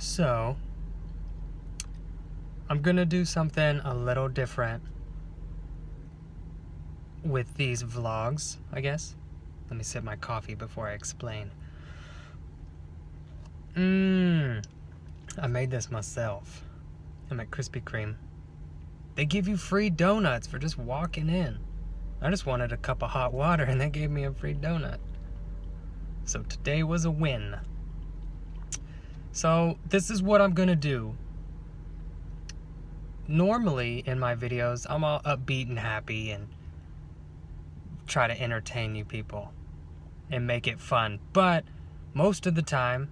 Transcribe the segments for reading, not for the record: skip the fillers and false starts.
So, I'm gonna do something a little different with these vlogs, I guess. Let me sip my coffee before I explain. I made this myself. I'm at Krispy Kreme. They give you free donuts for just walking in. I just wanted a cup of hot water and they gave me a free donut. So today was a win. So this is what I'm gonna do. Normally in my videos, I'm all upbeat and happy and try to entertain you people and make it fun. But most of the time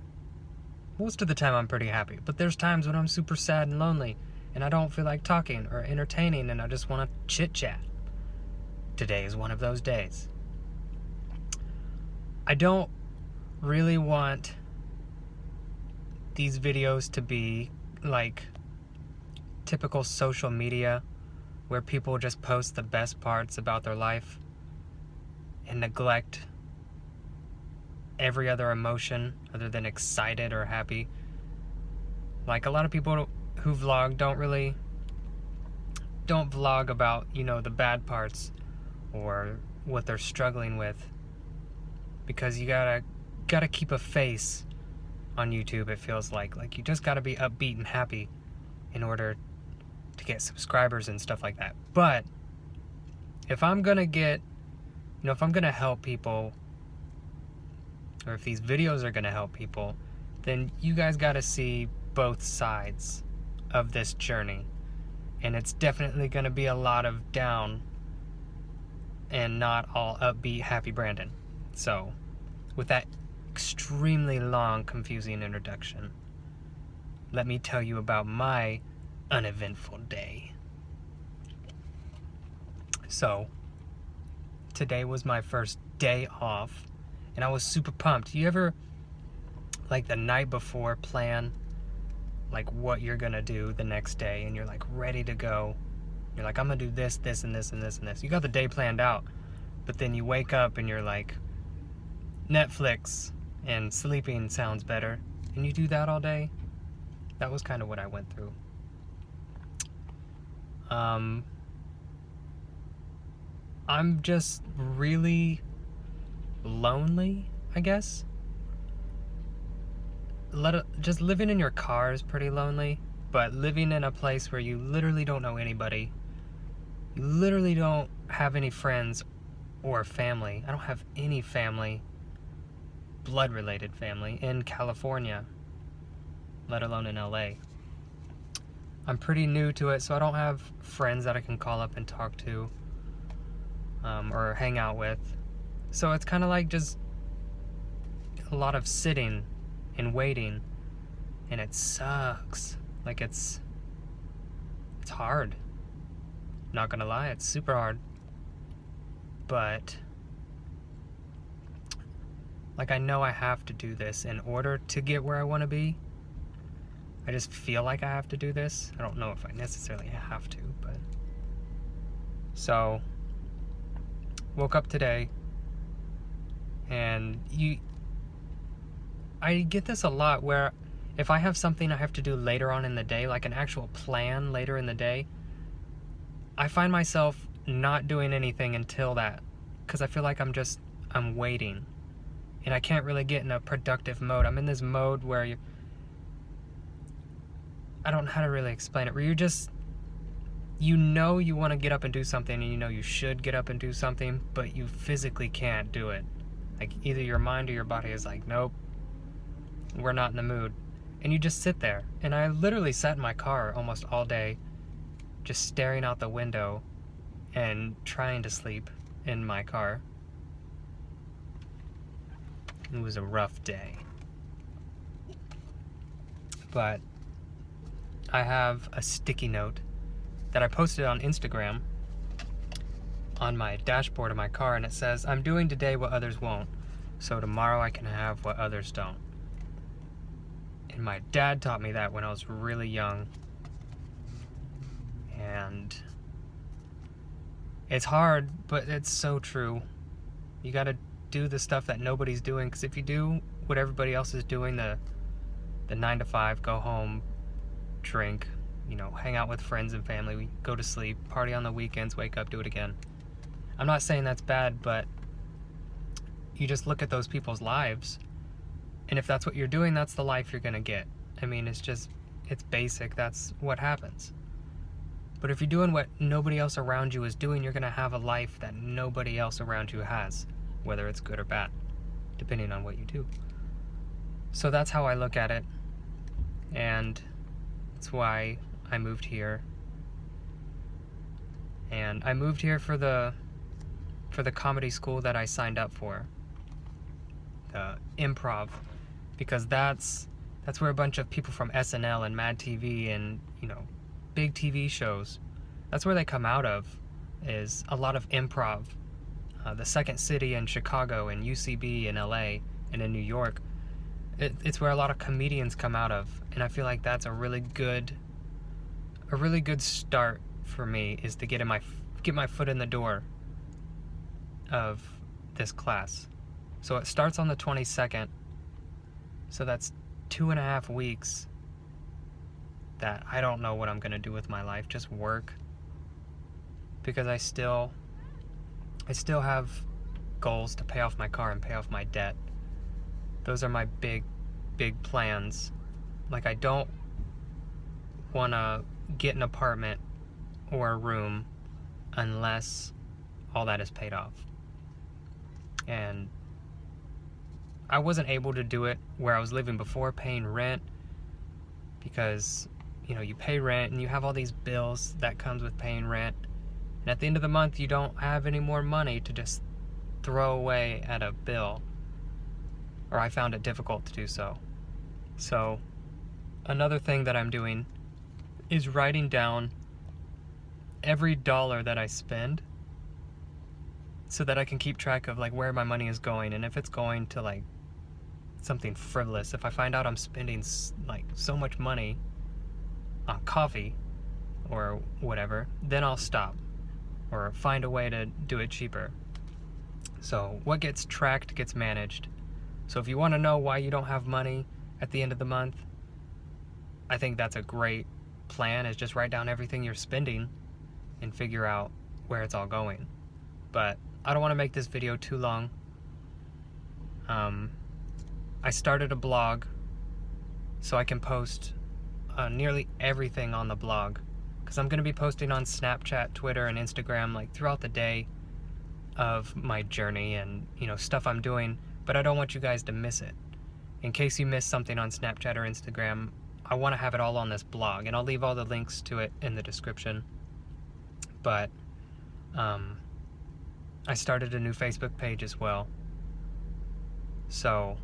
I'm pretty happy. But there's times when I'm super sad and lonely and I don't feel like talking or entertaining and I just want to chit chat. Today is one of those days. I don't really want these videos to be like typical social media where people just post the best parts about their life and neglect every other emotion other than excited or happy. Like a lot of people who vlog don't vlog about, the bad parts or what they're struggling with, because you gotta keep a face on YouTube. It feels like you just gotta be upbeat and happy in order to get subscribers and stuff like that. But if I'm gonna help people, or if these videos are gonna help people, then you guys gotta see both sides of this journey. And it's definitely gonna be a lot of down and not all upbeat, happy Brandon. So, with that extremely long, confusing introduction, let me tell you about my uneventful day. So, today was my first day off, and I was super pumped. You ever, like the night before, plan like what you're gonna do the next day, and you're like ready to go? You're like, I'm gonna do this, this, and this, and this, and this. You got the day planned out, but then you wake up and you're like, Netflix and sleeping sounds better, and you do that all day. That was kind of what I went through. I'm just really lonely, I guess. Just living in your car is pretty lonely, but living in a place where you literally don't know anybody, you literally don't have any friends or family. I don't have any family, blood-related family, in California, let alone in LA. I'm pretty new to it, so I don't have friends that I can call up and talk to, or hang out with. So it's kind of like just a lot of sitting and waiting, and it sucks. Like it's hard. Not gonna lie, it's super hard. But like, I know I have to do this in order to get where I want to be. I just feel like I have to do this. I don't know if I necessarily have to, but so woke up today, and I get this a lot where if I have something I have to do later on in the day, like an actual plan later in the day, I find myself not doing anything until that, because I feel like I'm waiting, and I can't really get in a productive mode. I'm in this mode where I don't know how to really explain it, where you want to get up and do something, and you should get up and do something, but you physically can't do it. Like either your mind or your body is like, nope, we're not in the mood. And you just sit there. And I literally sat in my car almost all day, just staring out the window and trying to sleep in my car. It was a rough day. But I have a sticky note that I posted on Instagram on my dashboard of my car, and it says, I'm doing today what others won't, so tomorrow I can have what others don't. And my dad taught me that when I was really young. And it's hard, but it's so true. You gotta do the stuff that nobody's doing, because if you do what everybody else is doing, the the 9 to 5, go home, drink, hang out with friends and family, we go to sleep, party on the weekends, wake up, do it again. I'm not saying that's bad, but you just look at those people's lives, and if that's what you're doing, that's the life you're gonna get. I mean, it's basic, that's what happens. But if you're doing what nobody else around you is doing, you're gonna have a life that nobody else around you has, whether it's good or bad, depending on what you do. So that's how I look at it, and that's why I moved here. And I moved here for the comedy school that I signed up for, the improv, because that's where a bunch of people from SNL and Mad TV and big TV shows, that's where they come out of, is a lot of improv. The Second City in Chicago and UCB in LA and in New York, it's where a lot of comedians come out of, and I feel like that's a really good start for me, is to get my foot in the door of this class. So it starts on the 22nd, so that's 2.5 weeks that I don't know what I'm gonna do with my life, just work, because I still have goals to pay off my car and pay off my debt. Those are my big plans. Like, I don't want to get an apartment or a room unless all that is paid off. And I wasn't able to do it where I was living before, paying rent, because you pay rent and you have all these bills that comes with paying rent, and at the end of the month you don't have any more money to just throw away at a bill, or I found it difficult to do so. So another thing that I'm doing is writing down every dollar that I spend, so that I can keep track of where my money is going, and if it's going to something frivolous, if I find out I'm spending so much money on coffee or whatever, then I'll stop or find a way to do it cheaper. So what gets tracked gets managed. So if you want to know why you don't have money at the end of the month, I think that's a great plan, is just write down everything you're spending and figure out where it's all going. But I don't want to make this video too long. I started a blog so I can post nearly everything on the blog, because I'm going to be posting on Snapchat, Twitter, and Instagram throughout the day of my journey and stuff I'm doing, but I don't want you guys to miss it. In case you miss something on Snapchat or Instagram, I want to have it all on this blog, and I'll leave all the links to it in the description. But I started a new Facebook page as well, so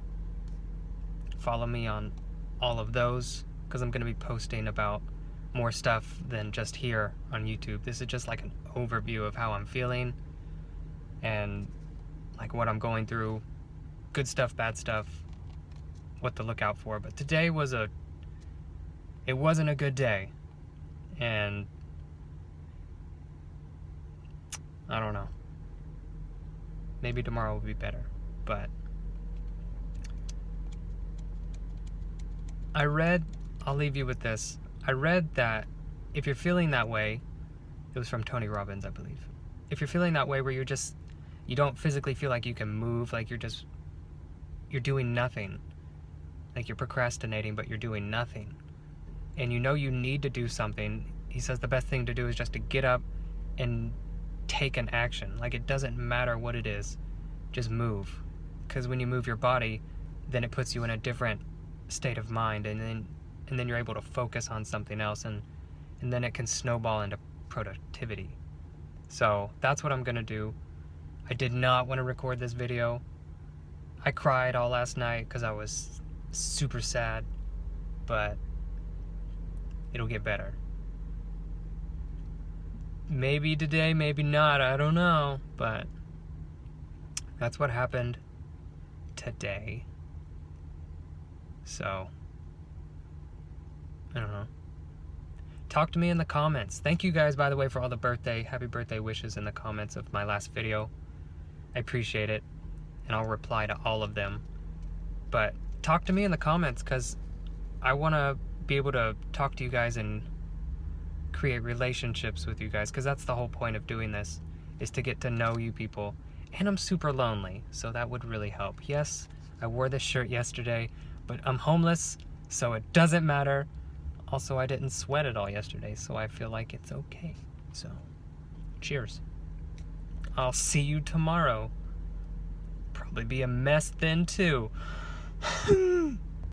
follow me on all of those, because I'm going to be posting about more stuff than just here on YouTube. This is just an overview of how I'm feeling and what I'm going through, good stuff, bad stuff, what to look out for. But today wasn't a good day, and I don't know, maybe tomorrow will be better. But I'll leave you with this. I read that if you're feeling that way, it was from Tony Robbins, I believe. If you're feeling that way where you don't physically feel like you can move, you're doing nothing, you're procrastinating, but you're doing nothing, and you need to do something, he says the best thing to do is just to get up and take an action. It doesn't matter what it is, just move. Because when you move your body, then it puts you in a different state of mind, and then you're able to focus on something else, and then it can snowball into productivity. So that's what I'm gonna do. I did not want to record this video. I cried all last night because I was super sad, but it'll get better. Maybe today, maybe not, I don't know, but that's what happened today. So I don't know. Talk to me in the comments. Thank you guys, by the way, for all the happy birthday wishes in the comments of my last video. I appreciate it, and I'll reply to all of them. But talk to me in the comments, because I want to be able to talk to you guys and create relationships with you guys, because that's the whole point of doing this, is to get to know you people. And I'm super lonely, so that would really help. Yes, I wore this shirt yesterday, but I'm homeless, so it doesn't matter. Also, I didn't sweat at all yesterday, so I feel like it's okay. So, cheers. I'll see you tomorrow. Probably be a mess then, too.